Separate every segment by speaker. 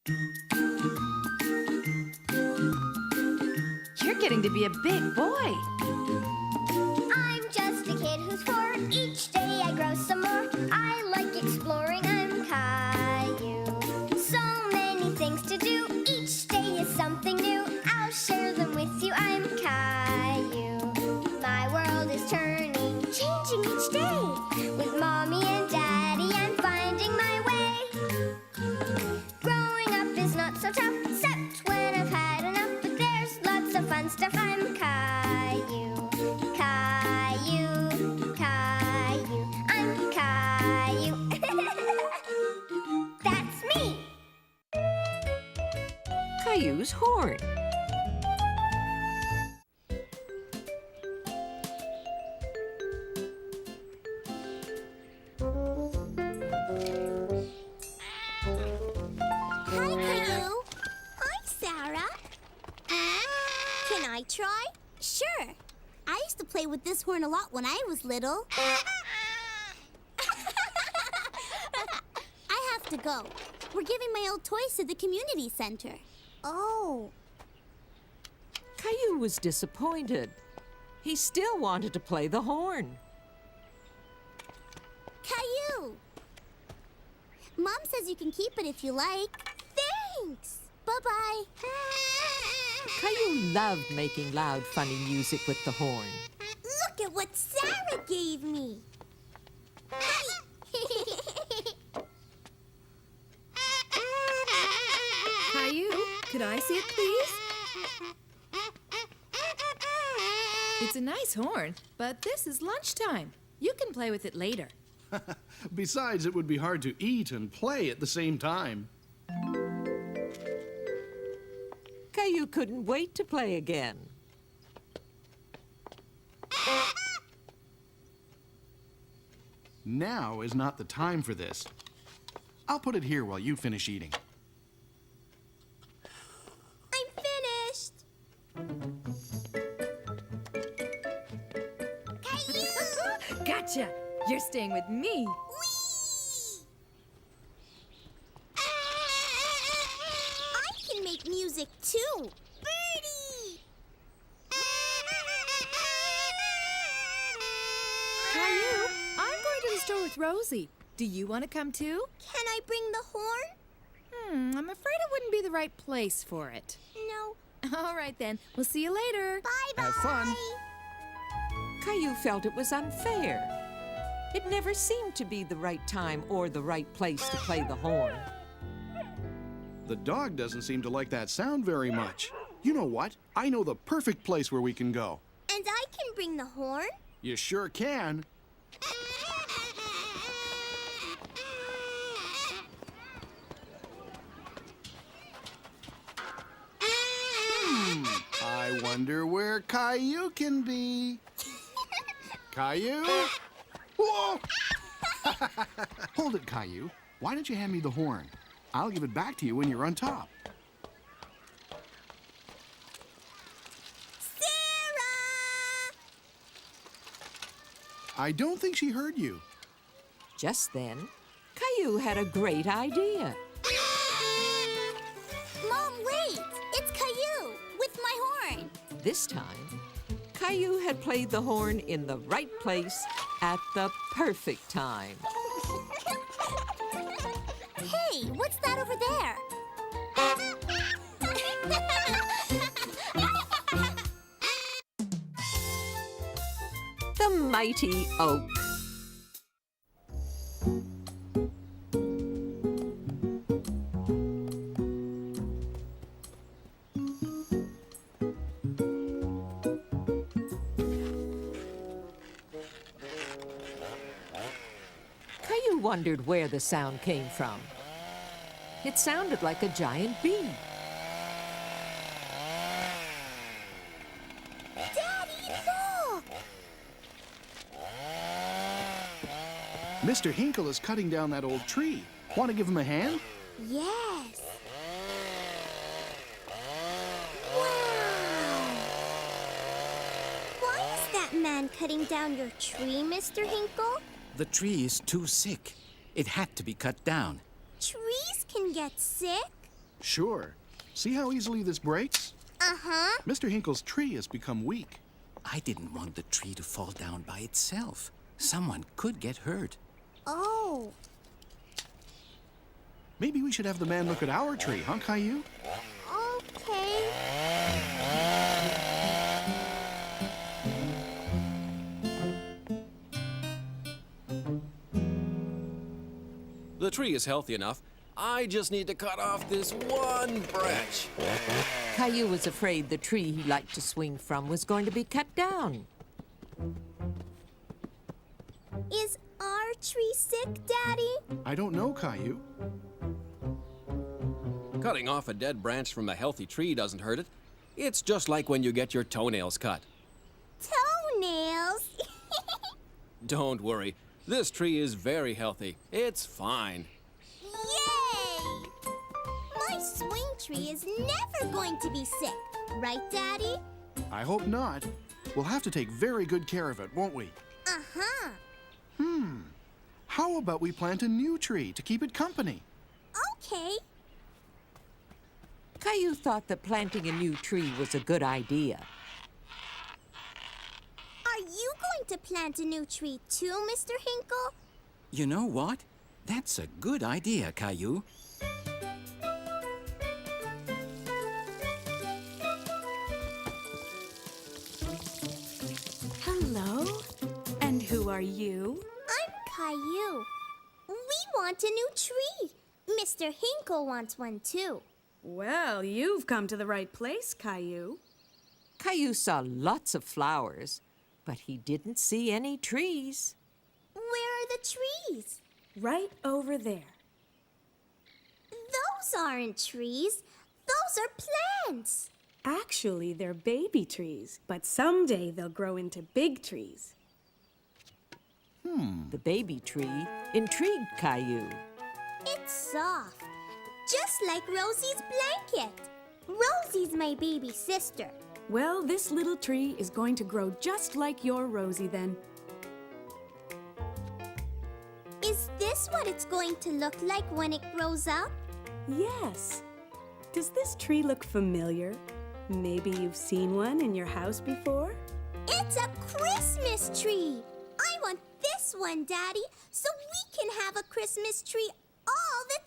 Speaker 1: You're getting to be a big boy.
Speaker 2: I'm just a kid who's 4. Each day I grow some more. I like exploring. I'm Caillou. So many things to do. Each day is something new. I'll share them with you. I'm Caillou. My world is turning, changing each day. With Mommy and Daddy, I'm finding my way. Growing up is not so tough, except when I've had enough. But there's lots of fun stuff. I'm Caillou. Caillou, Caillou, I'm Caillou. That's me.
Speaker 3: Caillou's horn.
Speaker 2: Hi, Caillou. Hi, Sarah. Can I try? Sure. I used to play with this horn a lot when I was little. I have to go. We're giving my old toys to the community center. Oh.
Speaker 3: Caillou was disappointed. He still wanted to play the horn.
Speaker 2: Caillou! Mom says you can keep it if you like. Thanks! Bye-bye.
Speaker 3: Caillou loved making loud, funny music with the horn.
Speaker 2: Look at what Sarah gave me.
Speaker 1: Caillou, could I see it, please? It's a nice horn, but this is lunchtime. You can play with it later.
Speaker 4: Besides, it would be hard to eat and play at the same time.
Speaker 3: Caillou couldn't wait to play again.
Speaker 4: Now is not the time for this. I'll put it here while you finish eating.
Speaker 2: I'm finished. Caillou!
Speaker 1: Gotcha! You're staying with me.
Speaker 2: Whee! I can make music too. Birdie!
Speaker 1: Caillou, I'm going to the store with Rosie. Do you want to come too?
Speaker 2: Can I bring the horn?
Speaker 1: I'm afraid it wouldn't be the right place for it.
Speaker 2: No.
Speaker 1: All right then. We'll see you later.
Speaker 2: Bye-bye.
Speaker 4: Have fun.
Speaker 3: Caillou felt it was unfair. It never seemed to be the right time or the right place to play the horn.
Speaker 4: The dog doesn't seem to like that sound very much. You know what? I know the perfect place where we can go.
Speaker 2: And I can bring the horn?
Speaker 4: You sure can. I wonder where Caillou can be. Caillou? Whoa! Hold it, Caillou. Why don't you hand me the horn? I'll give it back to you when you're on top.
Speaker 2: Sarah!
Speaker 4: I don't think she heard you.
Speaker 3: Just then, Caillou had a great idea.
Speaker 2: Mom, wait! It's Caillou with my horn.
Speaker 3: This time, Caillou had played the horn in the right place at the perfect time.
Speaker 2: Hey, what's that over there?
Speaker 3: The mighty oak. Caillou wondered where the sound came from. It sounded like a giant bee.
Speaker 2: Daddy, look!
Speaker 4: Mr. Hinkle is cutting down that old tree. Want to give him a hand?
Speaker 2: Yes. Wow! Why is that man cutting down your tree, Mr. Hinkle?
Speaker 5: The tree is too sick. It had to be cut down.
Speaker 2: Trees can get sick.
Speaker 4: Sure. See how easily this breaks?
Speaker 2: Uh-huh.
Speaker 4: Mr. Hinkle's tree has become weak.
Speaker 5: I didn't want the tree to fall down by itself. Someone could get hurt.
Speaker 2: Oh.
Speaker 4: Maybe we should have the man look at our tree, huh, Caillou?
Speaker 2: Okay.
Speaker 6: The tree is healthy enough. I just need to cut off this one branch.
Speaker 3: Caillou was afraid the tree he liked to swing from was going to be cut down.
Speaker 2: Is our tree sick, Daddy?
Speaker 4: I don't know, Caillou.
Speaker 6: Cutting off a dead branch from a healthy tree doesn't hurt it. It's just like when you get your toenails cut.
Speaker 2: Toenails?
Speaker 6: Don't worry. This tree is very healthy. It's fine.
Speaker 2: Yay! My swing tree is never going to be sick. Right, Daddy?
Speaker 4: I hope not. We'll have to take very good care of it, won't we?
Speaker 2: Uh-huh.
Speaker 4: How about we plant a new tree to keep it company?
Speaker 2: Okay.
Speaker 3: Caillou thought that planting a new tree was a good idea.
Speaker 2: Are you going to plant a new tree too, Mr. Hinkle?
Speaker 5: You know what? That's a good idea, Caillou.
Speaker 7: Hello? And who are you?
Speaker 2: I'm Caillou. We want a new tree. Mr. Hinkle wants one too.
Speaker 7: Well, you've come to the right place, Caillou.
Speaker 3: Caillou saw lots of flowers, but he didn't see any trees.
Speaker 2: Where are the trees?
Speaker 7: Right over there.
Speaker 2: Those aren't trees. Those are plants.
Speaker 7: Actually, they're baby trees, but someday they'll grow into big trees.
Speaker 3: The baby tree intrigued Caillou.
Speaker 2: It's soft, just like Rosie's blanket. Rosie's my baby sister.
Speaker 7: Well, this little tree is going to grow just like your Rosie then.
Speaker 2: Is this what it's going to look like when it grows up?
Speaker 7: Yes. Does this tree look familiar? Maybe you've seen one in your house before?
Speaker 2: It's a Christmas tree. I want this one, Daddy, so we can have a Christmas tree all the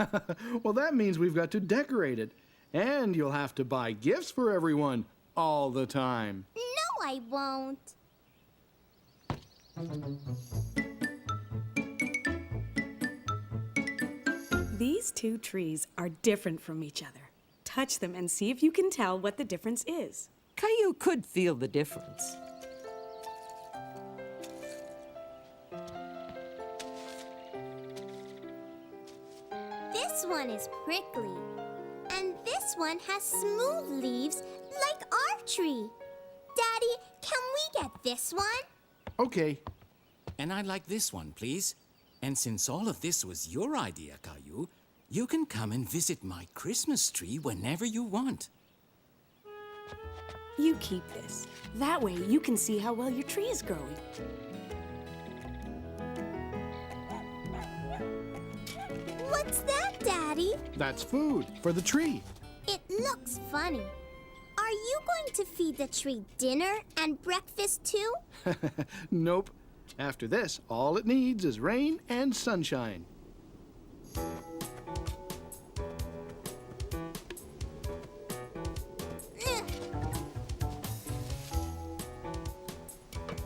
Speaker 2: time.
Speaker 4: Well, that means we've got to decorate it. And you'll have to buy gifts for everyone all the time.
Speaker 2: No, I won't.
Speaker 7: These two trees are different from each other. Touch them and see if you can tell what the difference is.
Speaker 3: Caillou could feel the difference.
Speaker 2: This one is prickly. And this one has smooth leaves like our tree. Daddy, can we get this one?
Speaker 4: Okay.
Speaker 5: And I'd like this one, please. And since all of this was your idea, Caillou, you can come and visit my Christmas tree whenever you want.
Speaker 7: You keep this. That way you can see how well your tree is growing.
Speaker 2: What's that, Daddy?
Speaker 4: That's food for the tree.
Speaker 2: It looks funny. Are you going to feed the tree dinner and breakfast too?
Speaker 4: Nope. After this, all it needs is rain and sunshine.
Speaker 2: Ugh.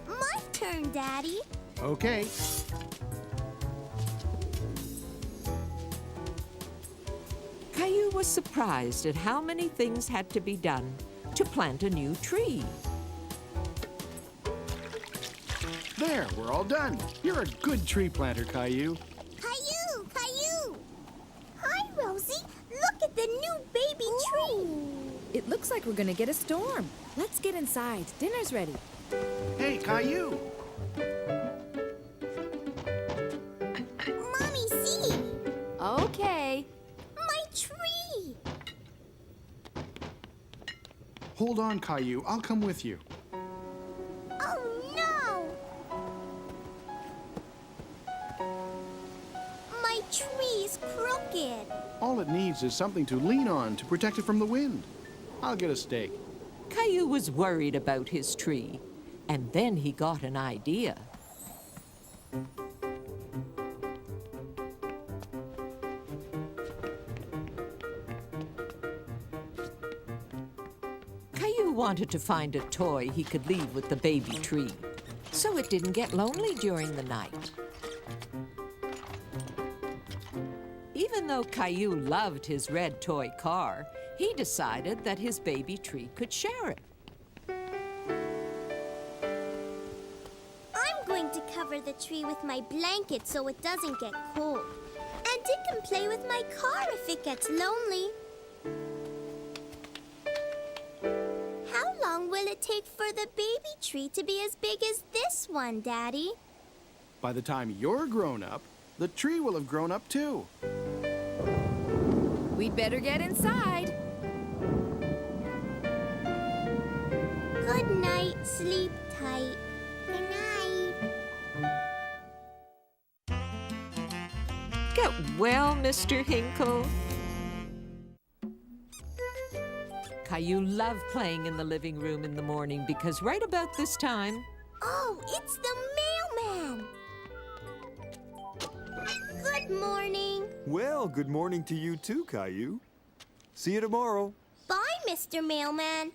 Speaker 2: My turn, Daddy.
Speaker 4: Okay.
Speaker 3: Caillou was surprised at how many things had to be done to plant a new tree.
Speaker 4: There, we're all done. You're a good tree planter, Caillou.
Speaker 2: Caillou! Caillou! Hi, Rosie. Look at the new baby tree.
Speaker 1: It looks like we're gonna get a storm. Let's get inside. Dinner's ready.
Speaker 4: Hey, Caillou.
Speaker 2: Mommy, see?
Speaker 1: Okay.
Speaker 2: My tree.
Speaker 4: Hold on, Caillou. I'll come with you.
Speaker 2: Oh, no. My tree's crooked.
Speaker 4: All All it needs is something to lean on to protect it from the wind. I'll get a stake.
Speaker 3: Caillou was worried about his tree, and then he got an idea. Caillou wanted to find a toy he could leave with the baby tree, so it didn't get lonely during the night. Even though Caillou loved his red toy car, he decided that his baby tree could share it.
Speaker 2: I'm going to cover the tree with my blanket so it doesn't get cold. And it can play with my car if it gets lonely. How long will it take for the baby tree to be as big as this one, Daddy?
Speaker 4: By the time you're grown up, the tree will have grown up too.
Speaker 1: We'd better get inside.
Speaker 2: Good night, sleep tight. Good night.
Speaker 3: Get well, Mr. Hinkle. Caillou loved playing in the living room in the morning because right about this time,
Speaker 2: Oh, it's the mailman. Good morning.
Speaker 8: Well, good morning to you too, Caillou. See you tomorrow.
Speaker 2: Bye, Mr. Mailman.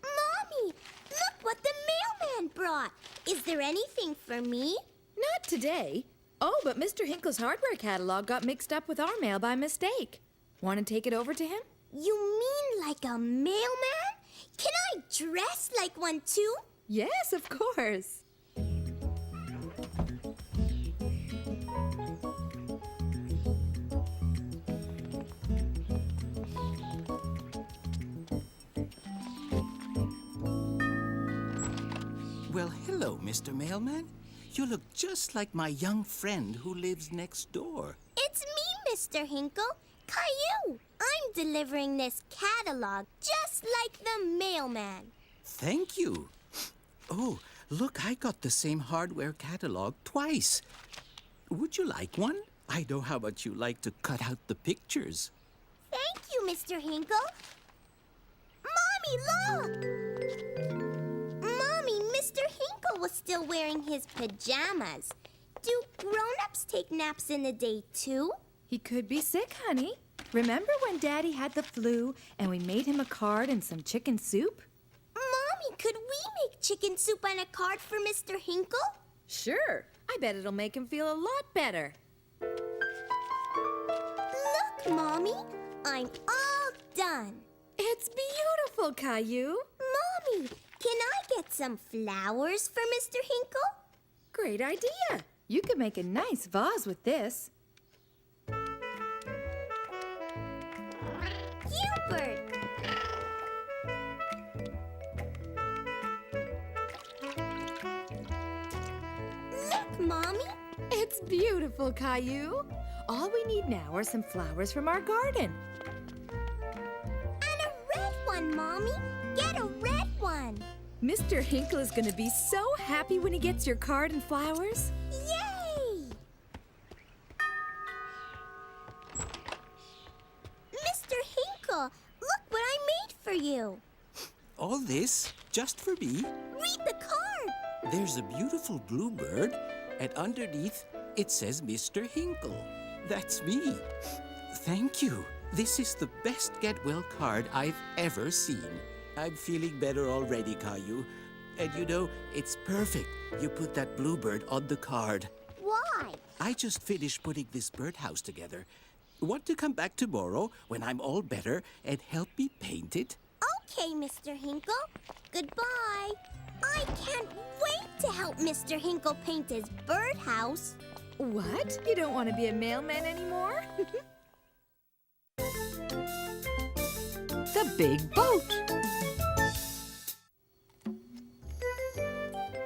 Speaker 2: Mommy, look what the mailman brought. Is there anything for me?
Speaker 1: Not today. Oh, but Mr. Hinkle's hardware catalog got mixed up with our mail by mistake. Want to take it over to him?
Speaker 2: You mean like a mailman? Can I dress like one too?
Speaker 1: Yes, of course.
Speaker 5: Well, hello, Mr. Mailman. You look just like my young friend who lives next door.
Speaker 2: It's me, Mr. Hinkle. Caillou. I'm delivering this catalog just like the mailman.
Speaker 5: Thank you. Oh, look, I got the same hardware catalog twice. Would you like one? I know how much you like to cut out the pictures.
Speaker 2: Thank you, Mr. Hinkle. Mommy, look! Mommy, Mr. Hinkle was still wearing his pajamas. Do grown-ups take naps in the day, too?
Speaker 1: He could be sick, honey. Remember when Daddy had the flu and we made him a card and some chicken soup?
Speaker 2: Mommy, could we make chicken soup on a card for Mr. Hinkle?
Speaker 1: Sure. I bet it'll make him feel a lot better.
Speaker 2: Look, Mommy, I'm all done.
Speaker 1: It's beautiful, Caillou.
Speaker 2: Mommy, can I get some flowers for Mr. Hinkle?
Speaker 1: Great idea. You could make a nice vase with this.
Speaker 2: Gilbert! Look, Mommy.
Speaker 1: It's beautiful, Caillou. All we need now are some flowers from our garden.
Speaker 2: And a red one, Mommy. Get a red one.
Speaker 1: Mr. Hinkle is going to be so happy when he gets your card and flowers.
Speaker 2: Yay! Mr. Hinkle, look what I made for you.
Speaker 5: All this just for me?
Speaker 2: Read the card.
Speaker 5: There's a beautiful bluebird, and underneath it says Mr. Hinkle. That's me. Thank you. This is the best get well card I've ever seen. I'm feeling better already, Caillou. And you know, it's perfect. You put that bluebird on the card.
Speaker 2: Why?
Speaker 5: I just finished putting this birdhouse together. Want to come back tomorrow when I'm all better and help me paint it?
Speaker 2: Okay, Mr. Hinkle. Goodbye. I can't wait to help Mr. Hinkle paint his birdhouse.
Speaker 1: What? You don't want to be a mailman anymore?
Speaker 3: the big boat.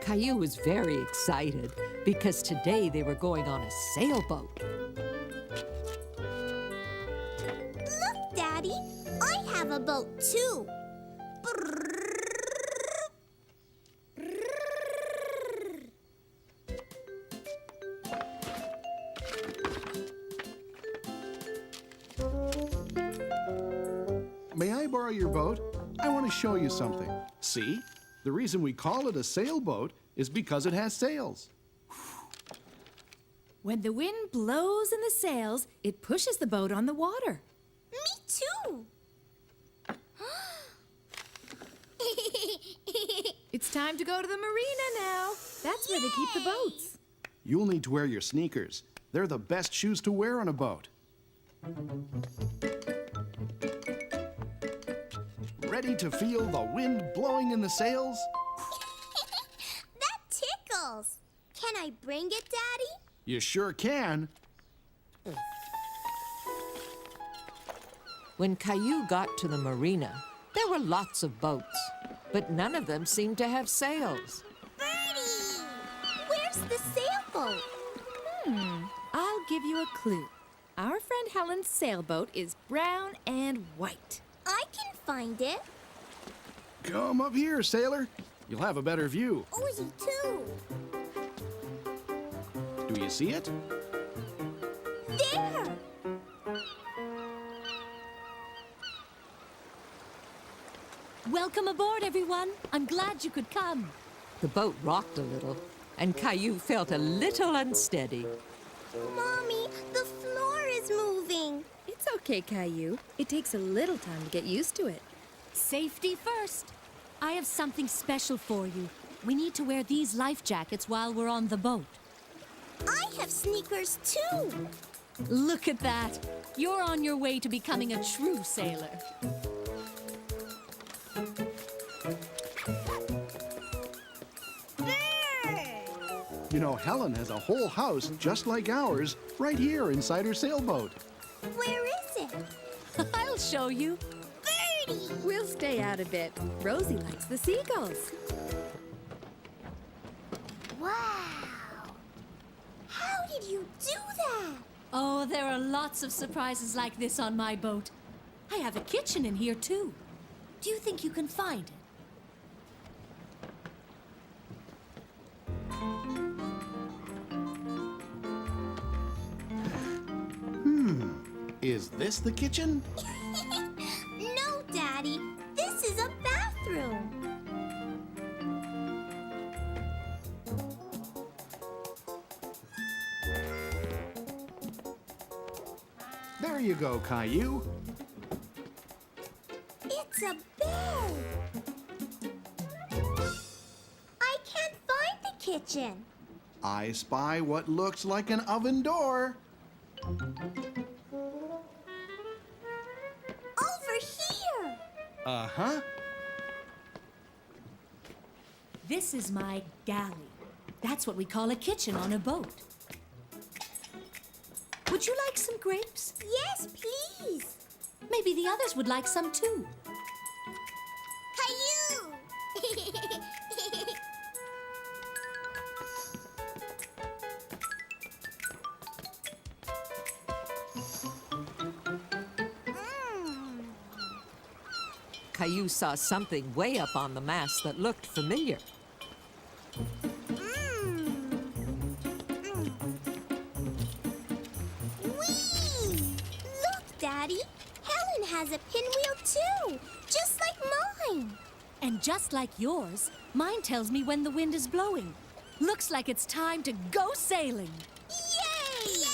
Speaker 3: Caillou was very excited because today they were going on a sailboat.
Speaker 2: Look, Daddy. I have a boat, too.
Speaker 4: may I borrow your boat? I want to show you something. See? The reason we call it a sailboat is because it has sails.
Speaker 1: When the wind blows in the sails, it pushes the boat on the water.
Speaker 2: Me too.
Speaker 1: It's time to go to the marina now. That's where they keep the boats.
Speaker 4: You'll need to wear your sneakers. They're the best shoes to wear on a boat. Ready to feel the wind blowing in the sails?
Speaker 2: That tickles. Can I bring it, Daddy?
Speaker 4: You sure can.
Speaker 3: When Caillou got to the marina, there were lots of boats, but none of them seemed to have sails.
Speaker 2: Birdie! Where's the sailboat?
Speaker 1: I'll give you a clue. Our friend Helen's sailboat is brown and white.
Speaker 2: I can find it.
Speaker 4: Come up here, sailor. You'll have a better view.
Speaker 2: Rosie, too.
Speaker 4: Do you see it?
Speaker 2: There!
Speaker 9: Welcome aboard, everyone. I'm glad you could come.
Speaker 3: The boat rocked a little, and Caillou felt a little unsteady.
Speaker 2: Mommy, the floor is moving.
Speaker 1: It's okay, Caillou. It takes a little time to get used to it.
Speaker 9: Safety first. I have something special for you. We need to wear these life jackets while we're on the boat.
Speaker 2: I have sneakers, too.
Speaker 9: Look at that. You're on your way to becoming a true sailor.
Speaker 4: You know, Helen has a whole house just like ours right here inside her sailboat.
Speaker 2: Where is it?
Speaker 9: I'll show you.
Speaker 2: Birdie!
Speaker 1: We'll stay out a bit. Rosie likes the seagulls.
Speaker 2: Wow! How did you do that?
Speaker 9: Oh, there are lots of surprises like this on my boat. I have a kitchen in here, too. Do you think you can find it?
Speaker 4: Is this the kitchen?
Speaker 2: No, Daddy. This is a bathroom.
Speaker 4: There you go, Caillou.
Speaker 2: It's a bed. I can't find the kitchen.
Speaker 4: I spy what looks like an oven door.
Speaker 2: Over here.
Speaker 4: Uh-huh.
Speaker 9: This is my galley. That's what we call a kitchen on a boat. Would you like some grapes?
Speaker 2: Yes, please.
Speaker 9: Maybe the others would like some too.
Speaker 2: Caillou!
Speaker 3: Caillou saw something way up on the mast that looked familiar.
Speaker 2: Whee! Look, Daddy. Helen has a pinwheel too, just like mine.
Speaker 9: And just like yours, mine tells me when the wind is blowing. Looks like it's time to go sailing.
Speaker 2: Yay! Yay!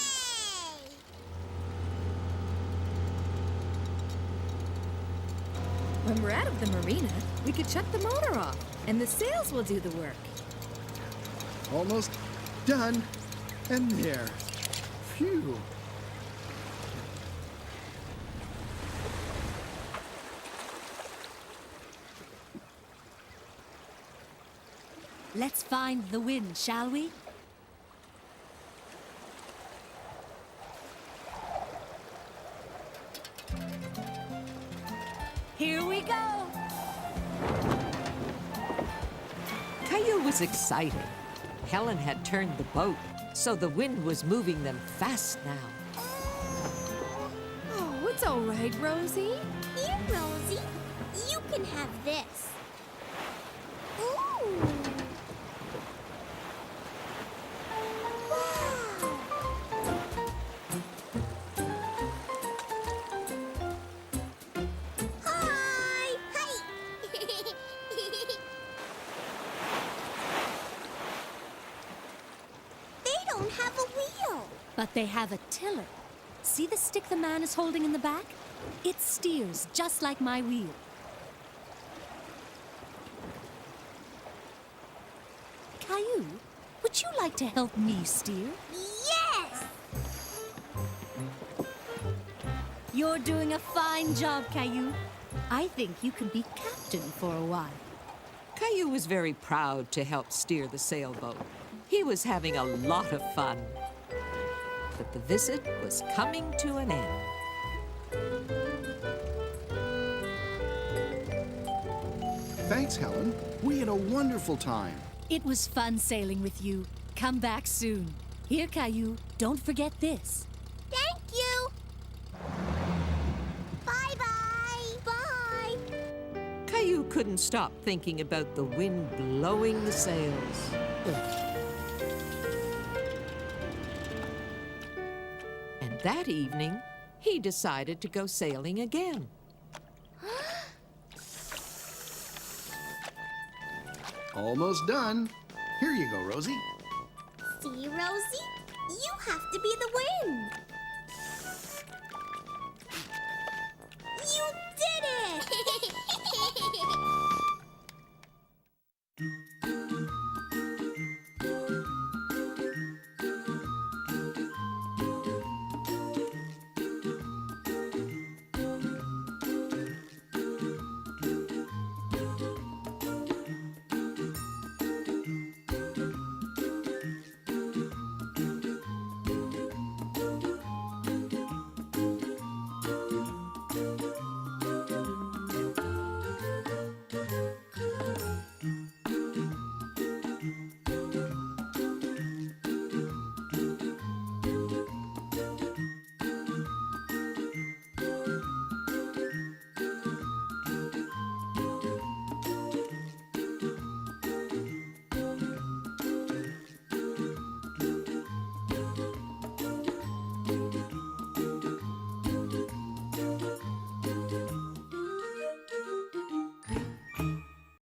Speaker 1: When we're out of the marina, we could shut the motor off, and the sails will do the work.
Speaker 4: Almost done. And there. Phew.
Speaker 9: Let's find the wind, shall we? Here we go!
Speaker 3: Caillou was excited. Helen had turned the boat, so the wind was moving them fast now.
Speaker 1: Oh, it's all right, Rosie.
Speaker 2: Here, Rosie. You can have this. Ooh! Wow!
Speaker 9: But they have a tiller. See the stick the man is holding in the back? It steers just like my wheel. Caillou, would you like to help me steer?
Speaker 2: Yes!
Speaker 9: You're doing a fine job, Caillou. I think you can be captain for a while.
Speaker 3: Caillou was very proud to help steer the sailboat. He was having a lot of fun. But the visit was coming to an end.
Speaker 4: Thanks, Helen. We had a wonderful time.
Speaker 9: It was fun sailing with you. Come back soon. Here, Caillou, don't forget this.
Speaker 2: Thank you! Bye-bye! Bye!
Speaker 3: Caillou couldn't stop thinking about the wind blowing the sails. And that evening, he decided to go sailing again.
Speaker 4: Almost done. Here you go, Rosie.
Speaker 2: See, Rosie? You have to be the